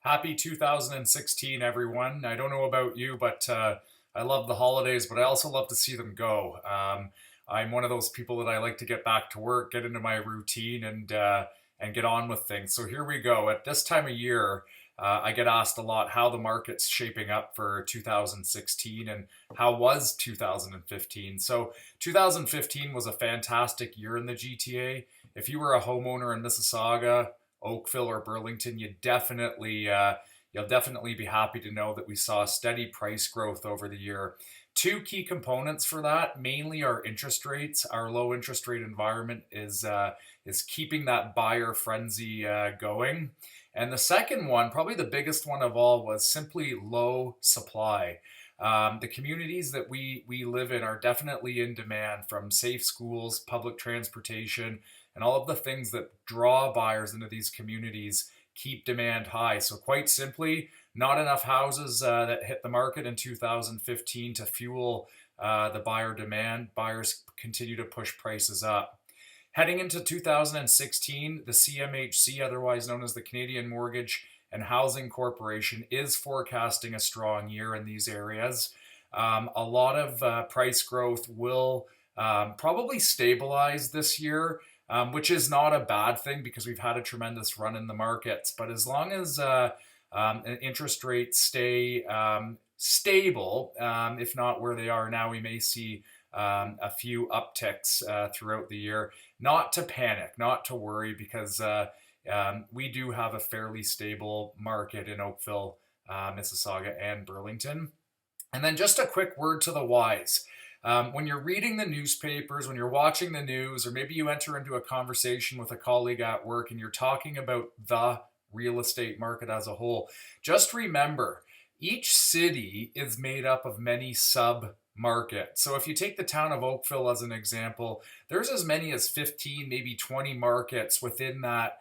Happy 2016, everyone. I don't know about you, but I love the holidays, but I also love to see them go. I'm one of those people that I like to get back to work, get into my routine, and get on with things. So here we go. At this time of year, I get asked a lot how the market's shaping up for 2016 and how was 2015. So 2015 was a fantastic year in the GTA. If you were a homeowner in Mississauga, Oakville or Burlington, you'll definitely be happy to know that we saw steady price growth over the year. Two key components for that mainly are interest rates. Our low interest rate environment is keeping that buyer frenzy going. And the second one, probably the biggest one of all, was simply low supply. The communities that we live in are definitely in demand, from safe schools, public transportation, and all of the things that draw buyers into these communities keep demand high. So, quite simply, not enough houses that hit the market in 2015 to fuel the buyer demand. Buyers continue to push prices up. Heading into 2016, the CMHC, otherwise known as the Canadian Mortgage and Housing Corporation, is forecasting a strong year in these areas. A lot of price growth will probably stabilize this year, which is not a bad thing because we've had a tremendous run in the markets. But as long as interest rates stay stable, if not where they are now, we may see a few upticks throughout the year. Not to panic, not to worry, because we do have a fairly stable market in Oakville, Mississauga, and Burlington. And then just a quick word to the wise. When you're reading the newspapers, when you're watching the news, or maybe you enter into a conversation with a colleague at work and you're talking about the real estate market as a whole, just remember each city is made up of many sub markets. So if you take the town of Oakville as an example, there's as many as 15, maybe 20 markets within that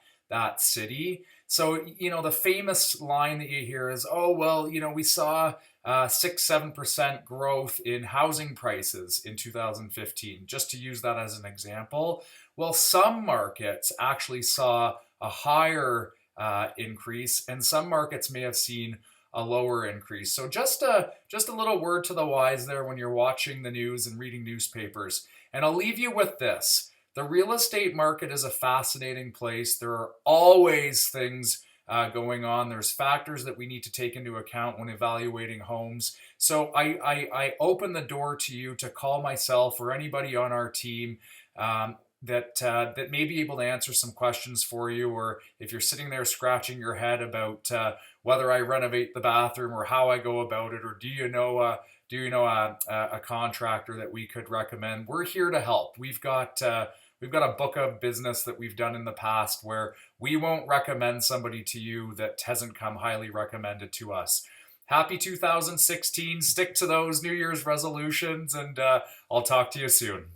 city. So, the famous line that you hear is, oh, well, we saw 6-7% growth in housing prices in 2015, just to use that as an example. Well, some markets actually saw a higher increase, and some markets may have seen a lower increase. So just a little word to the wise there when you're watching the news and reading newspapers. And I'll leave you with this. The real estate market is a fascinating place. There are always things going on. There's factors that we need to take into account when evaluating homes. So I open the door to you to call myself or anybody on our team that may be able to answer some questions for you, or if you're sitting there scratching your head about whether I renovate the bathroom or how I go about it, or do you know a contractor that we could recommend? We're here to help. We've got a book of business that we've done in the past where we won't recommend somebody to you that hasn't come highly recommended to us. Happy 2016. Stick to those New Year's resolutions, and I'll talk to you soon.